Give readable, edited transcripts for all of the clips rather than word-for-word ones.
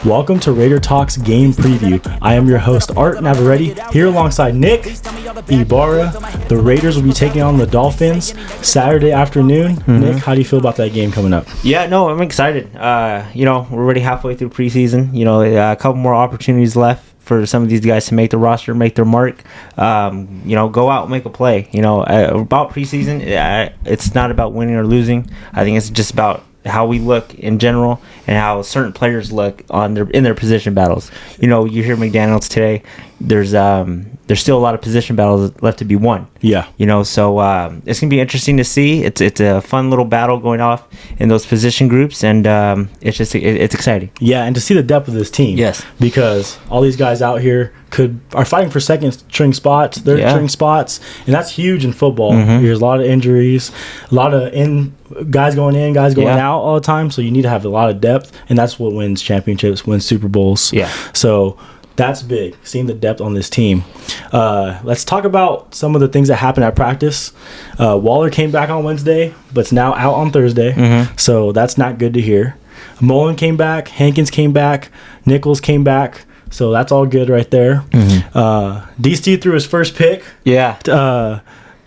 Welcome to Raider Talks Game Preview. I am your host, Art Navarrete, here alongside Nick Ibarra. The Raiders will be taking on the Dolphins Saturday afternoon. Nick, how do you feel about that game coming up? Yeah, no, I'm excited. We're already halfway through preseason. A couple more opportunities left for some of these guys to make the roster, make their mark. Go out and make a play. About preseason, it's not about winning or losing. I think it's just about how we look in general and how certain players look in their position battles. You hear McDaniels today. There's still a lot of position battles left to be won. Yeah. So it's gonna be interesting to see. It's a fun little battle going off in those position groups, and it's exciting. Yeah, and to see the depth of this team. Yes. Because all these guys out here are fighting for second string spots, third string spots, and that's huge in football. There's a lot of injuries, a lot of guys going in, guys going out all the time. So you need to have a lot of depth, and that's what wins championships, wins Super Bowls. Yeah. So that's big, seeing the depth on this team. Let's talk about some of the things that happened at practice. Waller came back on Wednesday, but is now out on Thursday. So that's not good to hear. Mullen came back. Hankins came back. Nichols came back. So that's all good right there. DC threw his first pick. Yeah.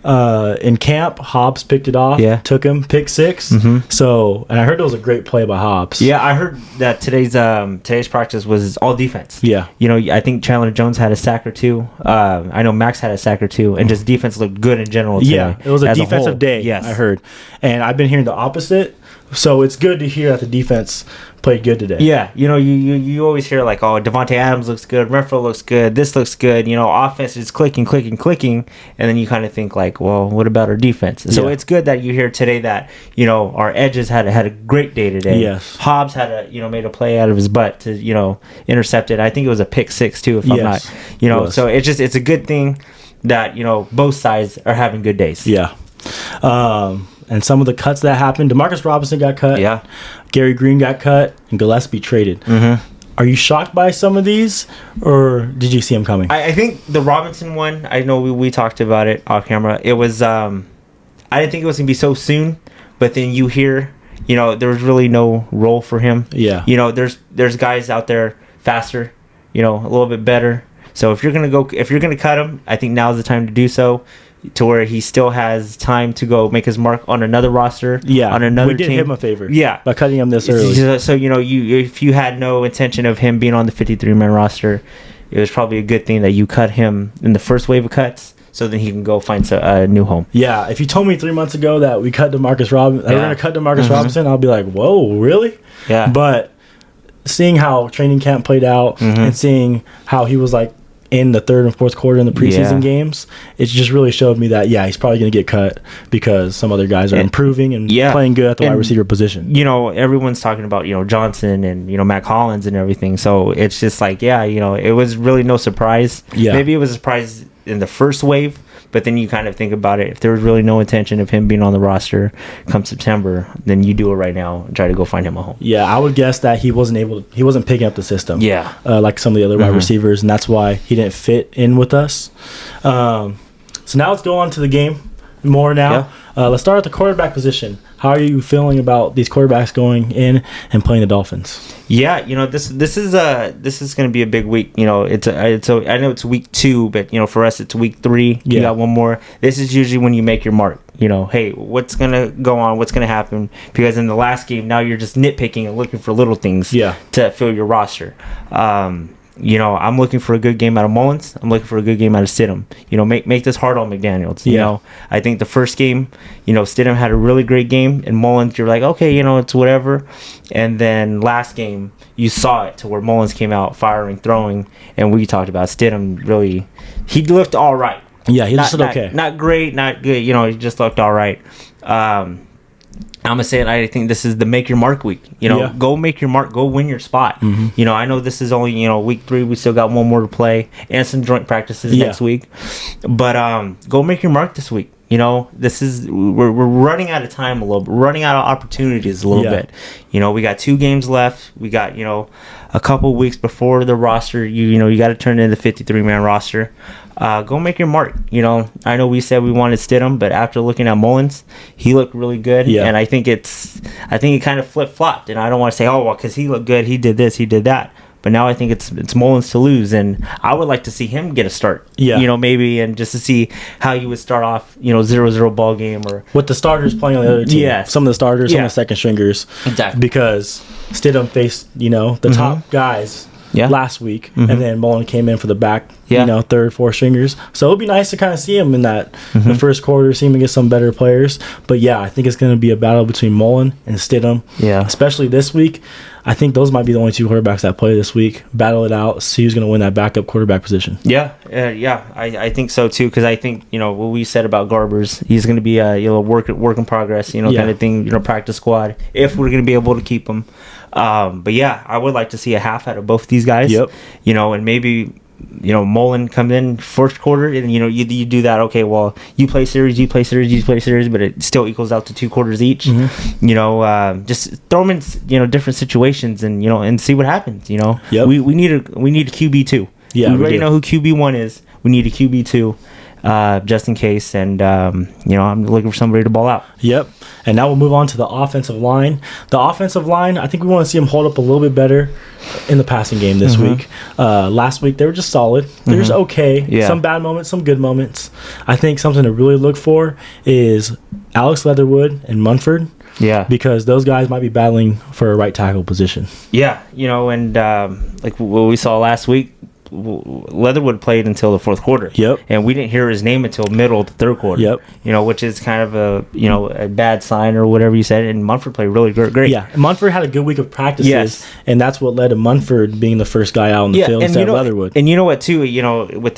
In camp, Hobbs picked it off. Yeah. Took him, pick six. So, and I heard it was a great play by Hobbs. Yeah, I heard that today's practice was all defense. Yeah. I think Chandler Jones had a sack or two. I know Max had a sack or two, and just defense looked good in general today. Yeah, it was a defensive day. Yes. I heard. And I've been hearing the opposite. So it's good to hear that the defense played good today. Yeah, you always hear like, oh, Devontae Adams looks good, Renfro looks good, this looks good. Offense is clicking, and then you kind of think like, well, what about our defense? So it's good that you hear today that our edges had a great day today. Yes, Hobbs had made a play out of his butt to intercept it. I think it was a pick six too, if I'm not. So it's a good thing that both sides are having good days. Yeah. And some of the cuts that happened, Demarcus Robinson got cut. Yeah. Gary Green got cut, and Gillespie traded. Are you shocked by some of these, or did you see them coming? I think the Robinson one, I know we talked about it off camera. It was, I didn't think it was going to be so soon, but then you hear, there was really no role for him. Yeah. There's guys out there faster, a little bit better. So if you're going to cut him, I think now's the time to do so, to where he still has time to go make his mark on another roster. Yeah, on another we did team. him a favor. Yeah, by cutting him this early. So if you had no intention of him being on the 53-man roster, it was probably a good thing that you cut him in the first wave of cuts, so then he can go find a new home. Yeah, if you told me 3 months ago that we cut Demarcus Robinson, we're gonna cut Demarcus Robinson, I'll be like, whoa, really? Yeah. But seeing how training camp played out and seeing how he was like in the third and fourth quarter in the preseason games, it just really showed me that he's probably going to get cut because some other guys are improving and playing good at the wide receiver position. Everyone's talking about Johnson and Matt Collins and everything, so it's just like it was really no surprise. Maybe it was a surprise in the first wave, but then you kind of think about it, if there was really no intention of him being on the roster come September, then you do it right now and try to go find him a home. Yeah, I would guess that he wasn't picking up the system. Yeah. Like some of the other wide receivers, and that's why he didn't fit in with us. So now let's go on to the game more now. Let's start at the quarterback position. How are you feeling about these quarterbacks going in and playing the Dolphins? Yeah, this is going to be a big week. I know it's week 2, but for us it's week 3. You got one more. This is usually when you make your mark. Hey, what's going to go on? What's going to happen? Because in the last game, now you're just nitpicking and looking for little things to fill your roster. I'm looking for a good game out of Mullins. I'm looking for a good game out of Stidham. Make this hard on McDaniels. I think the first game, Stidham had a really great game, and Mullins, you're like, okay, it's whatever. And then last game, you saw it to where Mullins came out firing, throwing, and we talked about Stidham really, he looked all right. Yeah, he looked okay. Not great, not good. He just looked all right. I'm going to say it, I think this is the make your mark week. Go make your mark, go win your spot. I know this is only, week 3, we still got one more to play and some joint practices next week. But go make your mark this week. This is, we're running out of time a little bit, running out of opportunities a little bit. We got 2 games left. We got, a couple weeks before the roster. You know, you got to turn in the 53-man roster. Go make your mark. You know, I know we said we wanted Stidham, but after looking at Mullins, he looked really good. Yeah. And I think it kind of flip-flopped. And I don't want to say, oh, well, because he looked good, he did this, he did that. But now I think it's Mullins to lose, and I would like to see him get a start. Yeah. You know, maybe, and just to see how he would start off, 0-0 ball game, or with the starters playing on the other team. Yeah. Some of the starters, some of the second stringers. Exactly. Because Stidham faced, the top guys last week, and then Mullen came in for the back, third, fourth stringers. So it would be nice to kind of see him in that the first quarter, see him against some better players. But yeah, I think it's going to be a battle between Mullen and Stidham. Yeah. Especially this week. I think those might be the only two quarterbacks that play this week. Battle it out, see who's going to win that backup quarterback position. Yeah, I think so too, because I think what we said about Garbers, he's going to be a work in progress, kind of thing, practice squad if we're going to be able to keep him. But yeah, I would like to see a half out of both these guys. Yep. And maybe Mullen come in first quarter, and you do that. Okay, well, you play series, but it still equals out to 2 quarters each. Just throw them in different situations, and see what happens. Yep. We need a QB two. Yeah, we already know who QB1 is. We need a QB2, just in case. And I'm looking for somebody to ball out. Yep. And now we'll move on to the offensive line. The offensive line, I think we want to see them hold up a little bit better in the passing game this week. Last week, they were just solid. They're just okay. Yeah. Some bad moments, some good moments. I think something to really look for is Alex Leatherwood and Munford. Yeah. Because those guys might be battling for a right tackle position. Yeah. And like what we saw last week, Leatherwood played until the fourth quarter. Yep. And we didn't hear his name until middle of the third quarter. Yep. Which is kind of a bad sign or whatever you said. And Munford played really great. Yeah. Munford had a good week of practices. Yes. And that's what led to Munford being the first guy out on the field instead of Leatherwood. And you know what too,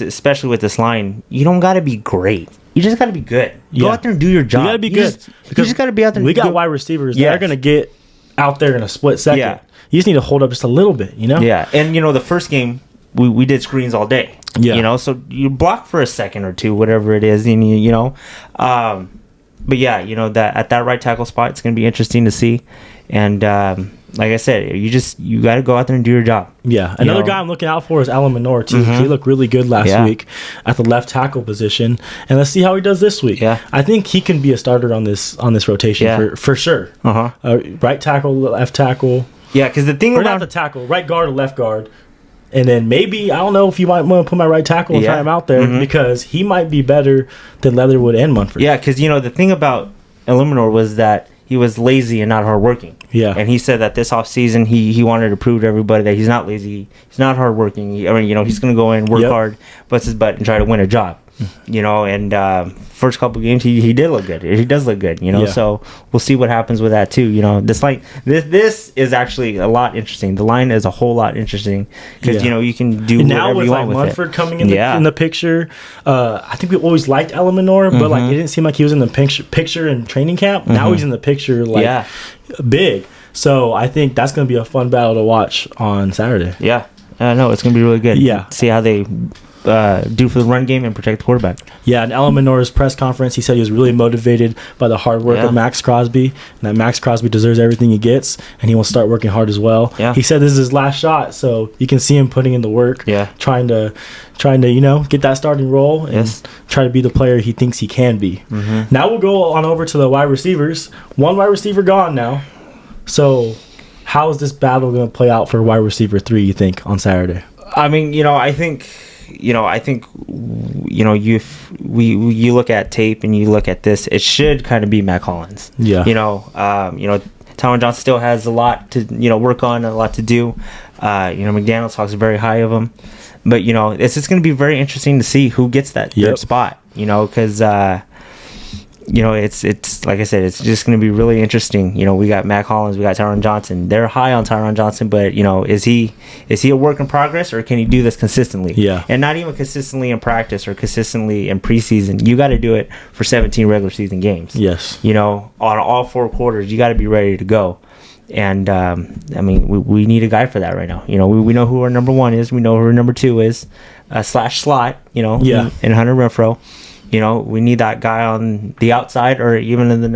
especially with this line, you don't got to be great. You just got to be good. Go out there and do your job. You got to be good. You just got to be out there. We got wide receivers that are going to get out there in a split second. Yeah. You just need to hold up just a little bit, Yeah. And the first game, we did screens all day. Yeah. So you block for a second or two, whatever it is, and but yeah, that at that right tackle spot, it's going to be interesting to see. And like I said, you got to go out there and do your job. Yeah. Another guy I'm looking out for is Alan Minor too. He looked really good last week at the left tackle position, and let's see how he does this week. Yeah. I think he can be a starter on this rotation for sure. Right tackle, left tackle. Yeah, because the thing about not the tackle, right guard or left guard. And then maybe, I don't know if you might want to put my right tackle and try him out there because he might be better than Leatherwood and Munford. Yeah, because, the thing about Eliminor was that he was lazy and not hardworking. Yeah. And he said that this offseason he wanted to prove to everybody that he's not lazy, he's not hardworking. He's going to go in, work hard, bust his butt, and try to win a job. And first couple games he did look good. He does look good, so we'll see what happens with that too. This is actually a lot interesting. The line is a whole lot interesting because you can do now whatever you want with Munford coming in the picture. I think we always liked Eliminor, but it didn't seem like he was in the picture in training camp. Now he's in the picture big. So I think that's going to be a fun battle to watch on Saturday. Yeah, no, it's going to be really good. Yeah, see how they do for the run game and protect the quarterback. Yeah, in Alan Minor's press conference, he said he was really motivated by the hard work of Max Crosby, and that Max Crosby deserves everything he gets, and he will start working hard as well. Yeah. He said this is his last shot, so you can see him putting in the work, trying to get that starting role and try to be the player he thinks he can be. Now we'll go on over to the wide receivers. One wide receiver gone now. So how is this battle going to play out for wide receiver 3, you think, on Saturday? I mean, I think you look at tape and you look at this, it should kind of be Mac Hollins. Yeah. Tyron Johnson still has a lot to work on, a lot to do. McDaniel talks very high of him, but it's just going to be very interesting to see who gets that third spot. Because it's like I said, it's just going to be really interesting. We got Mac Hollins, we got Tyron Johnson. They're high on Tyron Johnson, but is he a work in progress, or can he do this consistently? Yeah, and not even consistently in practice or consistently in preseason. You got to do it for 17 regular season games. Yes, on all 4 quarters, you got to be ready to go. And we need a guy for that right now. We know who our number 1 is. We know who our number 2 is, /slot. And Hunter Renfrow. You know, we need that guy on the outside or even in the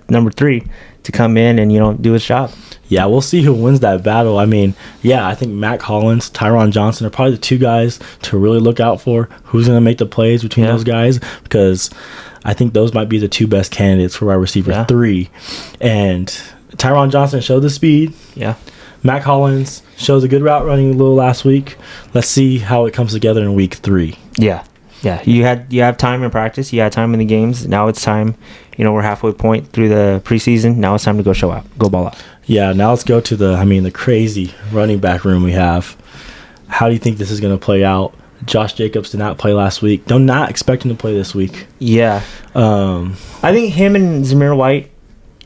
number 3 to come in and, you know, do his job. Yeah, we'll see who wins that battle. I mean, yeah, I think Mac Hollins, Tyron Johnson are probably the 2 guys to really look out for. Who's going to make the plays between those guys? Because I think those might be the 2 best candidates for wide receiver 3. And Tyron Johnson showed the speed. Yeah. Mac Hollins shows a good route running a little last week. Let's see how it comes together in week 3. Yeah. Yeah, you have time in practice. You had time in the games. Now it's time. You know, we're halfway point through the preseason. Now it's time to go ball out. Yeah, now let's go to the crazy running back room we have. How do you think this is going to play out? Josh Jacobs did not play last week. They're not expecting to play this week. Yeah. I think him and Zamir White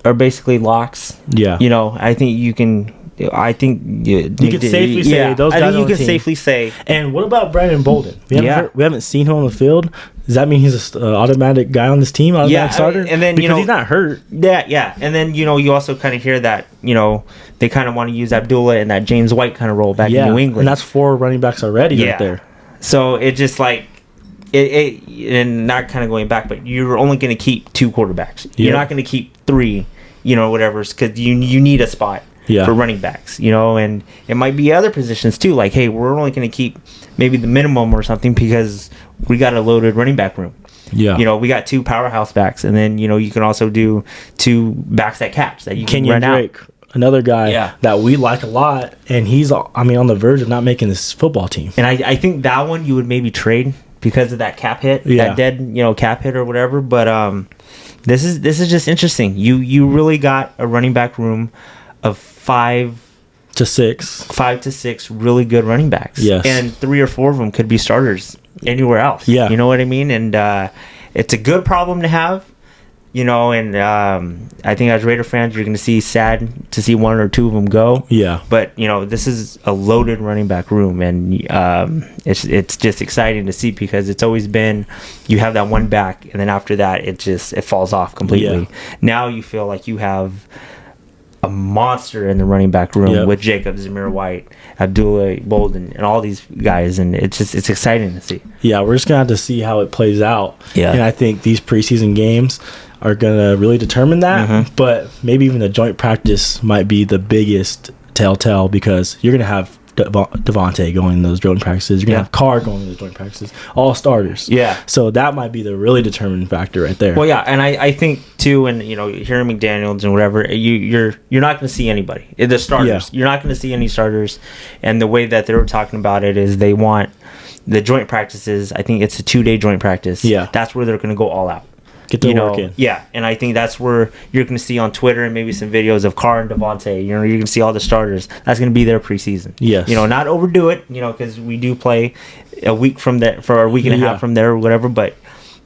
are basically locks. Yeah. You know, I think you can. I think you can safely say those guys. I think you can safely say. And what about Brandon Bolden? We haven't seen him on the field. Does that mean he's an automatic guy on this team? Automatic starter? And then because he's not hurt. Yeah. And then you also kind of hear that they kind of want to use Abdullah in that James White kind of role back in New England. And that's 4 running backs already right there. So it just like it and not kind of going back, but you're only going to keep 2 quarterbacks. You're not going to keep 3, whatever, because you need a spot. For running backs, and it might be other positions too. Like, hey, we're only going to keep maybe the minimum or something because we got a loaded running back room. Yeah. We got 2 powerhouse backs, and then, you can also do 2 backs that catch that you can run Drake, out. Another guy that we like a lot, and he's, on the verge of not making this football team. And I think that one you would maybe trade because of that cap hit, that dead, cap hit or whatever. But this is just interesting. You really got a running back room of 5 to 6 really good running backs. Yes. And 3 or 4 of them could be starters anywhere else. Yeah. You know what I mean? And it's a good problem to have, and I think as Raider fans, you're going to see sad to see 1 or 2 of them go. Yeah. But, this is a loaded running back room, and it's just exciting to see because it's always been you have that one back, and then after that, it falls off completely. Yeah. Now you feel like you have a monster in the running back room with Jacobs, Zamir White, Abdullah, Bolden, and all these guys, and it's exciting to see. Yeah, we're just gonna have to see how it plays out. Yeah, and I think these preseason games are gonna really determine that. Mm-hmm. But maybe even the joint practice might be the biggest telltale because you're gonna have Devontae going to those joint practices. You're going to have Carr going to those joint practices. All starters. Yeah. So that might be the really determining factor right there. Well, yeah, and I think, too, and, hearing McDaniels and whatever, you're not going to see anybody. The starters. Yeah. You're not going to see any starters. And the way that they were talking about it is they want the joint practices. I think it's a 2-day joint practice. Yeah. That's where they're going to go all out. Get their work in. Yeah, and I think that's where you're going to see on Twitter and maybe some videos of Carr and Devontae. You're going to see all the starters. That's going to be their preseason. Yes. Not overdo it, because we do play a week from there, for a week and a half from there or whatever, but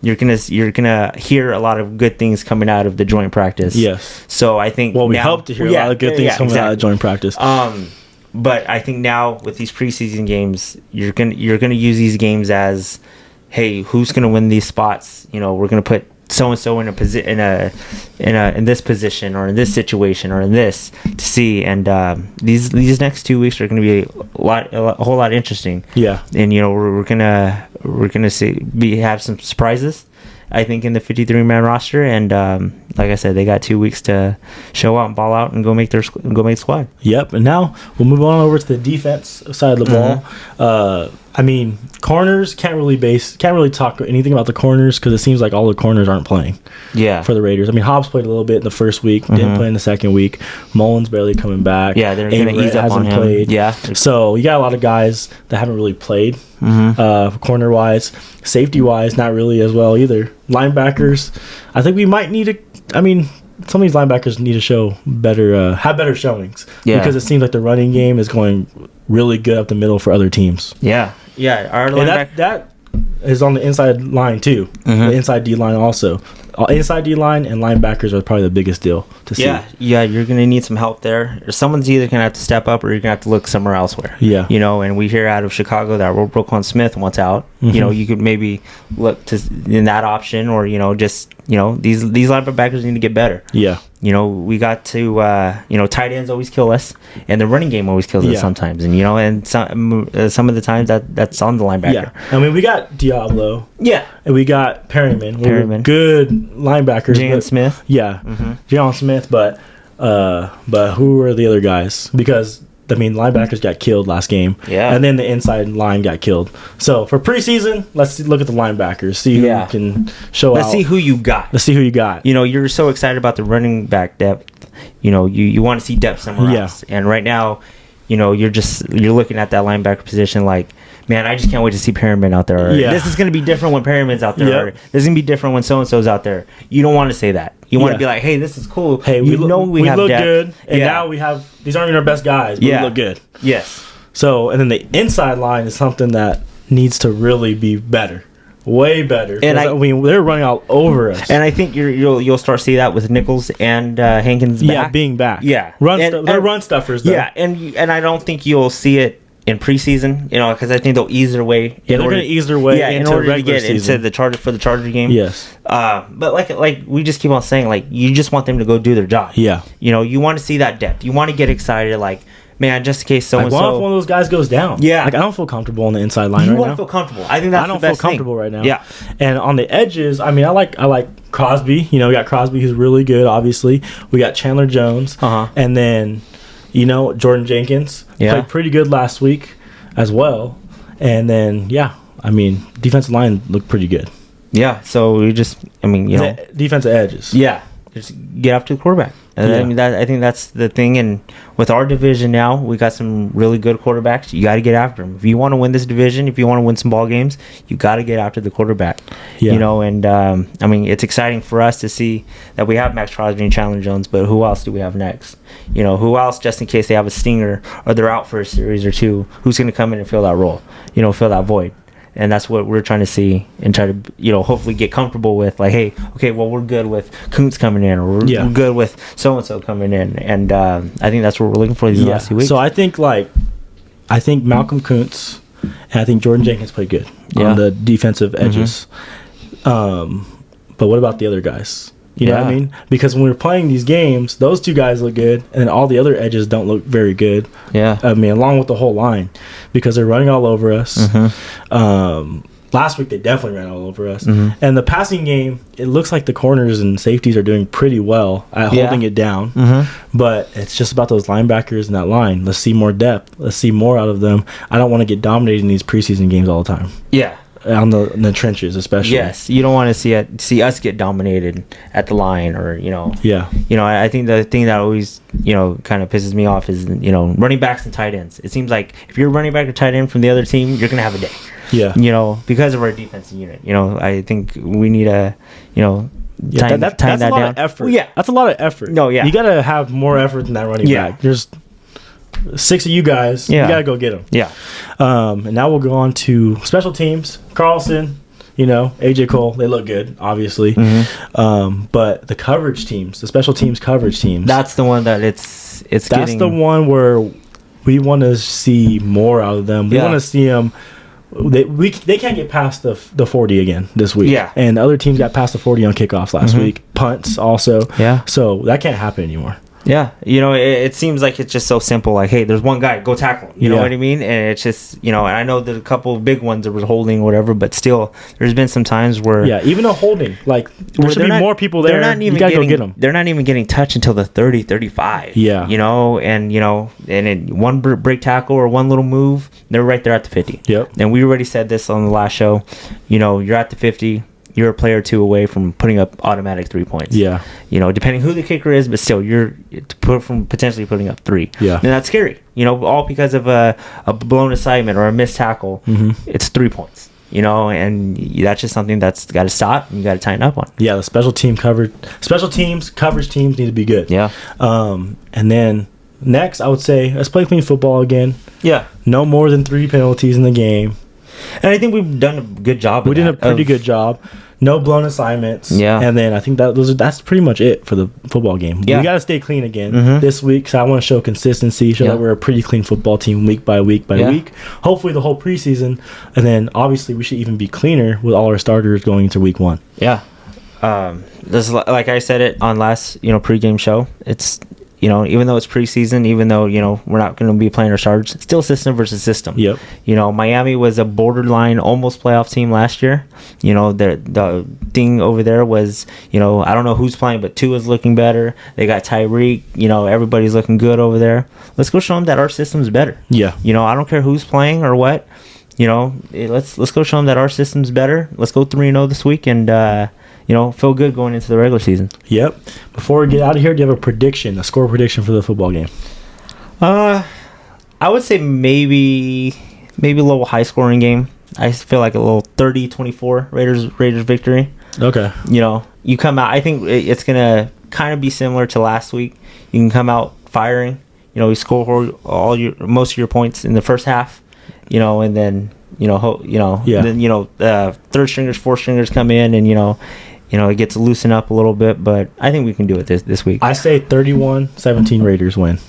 you're gonna hear a lot of good things coming out of the joint practice. Yes. So I think we hope to hear a lot of good things coming out of joint practice. But I think now with these preseason games, you're gonna use these games as, hey, who's gonna win these spots? We're gonna put so and so in this position or in this situation or in this to see, and these next 2 weeks are going to be a whole lot interesting. Yeah, and we're gonna have some surprises, I think, in the 53-man roster, and like I said, they got 2 weeks to show out and ball out and go make the squad. Yep, and now we'll move on over to the defense side of the ball. Corners can't really talk anything about the corners because it seems like all the corners aren't playing. Yeah, for the Raiders. Hobbs played a little bit in the first week, didn't play in the second week. Mullins barely coming back. Yeah, they're going to ease up on him. Played. Yeah, so you got a lot of guys that haven't really played. Corner wise, safety wise, not really as well either. Linebackers, I think we might need to. Some of these linebackers need to show better, have better showings. Yeah, because it seems like the running game is going really good up the middle for other teams. Yeah. Our linebacker that is on the inside line too. The inside D line also. inside D-line and linebackers are probably the biggest deal to see. Yeah, you're going to need some help there. Someone's either going to have to step up or you're going to have to look somewhere elsewhere. Yeah. And we hear out of Chicago that Roquan Smith wants out. Mm-hmm. You could maybe look to in that option or, these linebackers need to get better. Yeah. We got to, tight ends always kill us, and the running game always kills us sometimes. And some of the times that's on the linebacker. Yeah. I mean, we got Diablo. Yeah. And we got Perryman. Good linebackers. Jalen Smith. Yeah. Mm-hmm. Jalen Smith, but who are the other guys? Because linebackers got killed last game. Yeah. And then the inside line got killed. So for preseason, let's look at the linebackers. See who can show Let's see who you got. Let's see who you got. You're so excited about the running back depth. You want to see depth somewhere else. And right now, you're looking at that linebacker position like, man, I just can't wait to see Perryman out there. Yeah. This is going to be different when Perryman's out there. Yep. This is going to be different when so-and-so's out there. You don't want to say that. You want to be like, hey, this is cool. Hey, we have look depth. good. And now we have, these aren't even our best guys, but we look good. Yes. So, and then the inside line is something that needs to really be better. Way better. And they're running all over us. And I think you'll start to see that with Nichols and Hankins back. Yeah, being back. Yeah. They're run stuffers, though. Yeah, and I don't think you'll see it in preseason, because I think they'll ease their way. Yeah, they're going to ease their way into in order to get season. into the Charger game. Yes. But like we just keep on saying, like, you just want them to go do their job. Yeah. You want to see that depth. You want to get excited, like, man, just in case so-and-so. What if one of those guys goes down? Yeah. I don't feel comfortable on the inside line right now. You want to feel comfortable. I think that's I don't the best feel comfortable thing. right now. Yeah. And on the edges, I like Crosby. We got Crosby who's really good, obviously. We got Chandler Jones. Uh-huh. And then, Jordan Jenkins. Yeah. Played pretty good last week as well. And then, defensive line looked pretty good. Yeah. So we just, defensive edges. Yeah. Just get after the quarterback. And I think that's the thing. And with our division now, we got some really good quarterbacks. You got to get after them. If you want to win this division, if you want to win some ball games, you got to get after the quarterback. Yeah. It's exciting for us to see that we have Max Crosby and Chandler Jones, but who else do we have next? Who else, just in case they have a stinger or they're out for a series or two, who's going to come in and fill that role, fill that void? And that's what we're trying to see and try to, hopefully get comfortable with. Like, hey, okay, well, we're good with Kuntz coming in, or we're good with so-and-so coming in. And I think that's what we're looking for these last 2 weeks. So I think Malcolm Kuntz and I think Jordan Jenkins played good on the defensive edges. Mm-hmm. But what about the other guys? You know what I mean? Because when we're playing these games, those two guys look good, and then all the other edges don't look very good. Yeah. Along with the whole line, because they're running all over us. Mm-hmm. Last week, they definitely ran all over us. Mm-hmm. And the passing game, it looks like the corners and safeties are doing pretty well at holding it down. Mm-hmm. But it's just about those linebackers in that line. Let's see more depth. Let's see more out of them. I don't want to get dominated in these preseason games all the time. Yeah. On the trenches, especially. Yes, you don't want to see us get dominated at the line, or Yeah. I think the thing that always kind of pisses me off is running backs and tight ends. It seems like if you're a running back or tight end from the other team, you're gonna have a day. Yeah. Because of our defensive unit. I think we need a that's a lot of effort. Well, yeah, that's a lot of effort. No, yeah, you gotta have more effort than that running back. There's 6 of you guys. You gotta go get them. Yeah. And now we'll go on to special teams. Carlson, AJ Cole, they look good, obviously. Mm-hmm. But the coverage teams, the special teams coverage teams, that's the one that it's that's the one where we want to see more out of them. We want to see them. They can't get past the 40 again this week. Yeah. And the other teams got past the 40 on kickoffs last week. Punts also. Yeah. So that can't happen anymore. Yeah, it seems like it's just so simple. Like, hey, there's one guy, go tackle him. You know what I mean? And it's just, and I know there's a couple of big ones that was holding or whatever, but still, there's been some times where... Yeah, even a holding. Like, there should be more people there. You got to go get them. They're not even getting touched until the 30, 35. Yeah. And one break tackle or one little move, they're right there at the 50. Yep. And we already said this on the last show. You're at the 50. You're a player or two away from putting up automatic 3 points. Yeah. Depending who the kicker is, but still, you're from potentially putting up 3. Yeah. And that's scary. All because of a blown assignment or a missed tackle. Mm-hmm. It's 3 points. And that's just something that's got to stop and you got to tighten up on. Yeah, the special teams coverage teams need to be good. Yeah. And then next, I would say, let's play clean football again. Yeah. No more than 3 penalties in the game. And I think we've done a good job. We did a pretty good job. No blown assignments. Yeah. And then I think that's pretty much it for the football game. Yeah. We got to stay clean again this week because I want to show consistency, show that we're a pretty clean football team week by week by week. Hopefully the whole preseason. And then obviously we should even be cleaner with all our starters going into week 1. Yeah. This is like I said it on last, pregame show. It's, even though it's preseason, even though, we're not going to be playing our starters, it's still system versus system. Yep. Miami was a borderline almost playoff team last year. The thing over there was, I don't know who's playing, but Tua's looking better. They got Tyreek. Everybody's looking good over there. Let's go show them that our system's better. Yeah. I don't care who's playing or what. Let's go show them that our system's better. Let's go 3-0 this week and, feel good going into the regular season. Yep. Before we get out of here, do you have a score prediction for the football game? I would say maybe a little high scoring game. I feel like a little 30-24 Raiders victory. Okay. You come out. I think it's gonna kind of be similar to last week. You can come out firing. You score most of your points in the first half. And then third stringers, fourth stringers come in, and it gets loosened up a little bit. But I think we can do it this week. I say 31-17 Raiders win.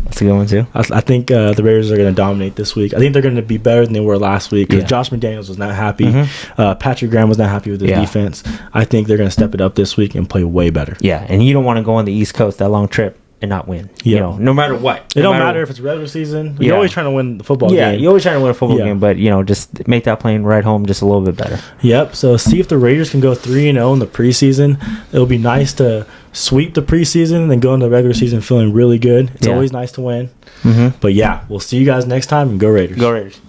That's a good one too. I think the Raiders are going to dominate this week. I think they're going to be better than they were last week because Josh McDaniels was not happy. Patrick Graham was not happy with his defense. I think they're going to step it up this week and play way better. Yeah, and you don't want to go on the East Coast that long trip and not win. No matter what. It don't matter if it's regular season. You're always trying to win the football game. Yeah, you're always trying to win a football game, but just make that plane ride home just a little bit better. Yep. So see if the Raiders can go 3-0 in the preseason. It'll be nice to sweep the preseason and then go into the regular season feeling really good. It's always nice to win. But we'll see you guys next time and go Raiders. Go Raiders.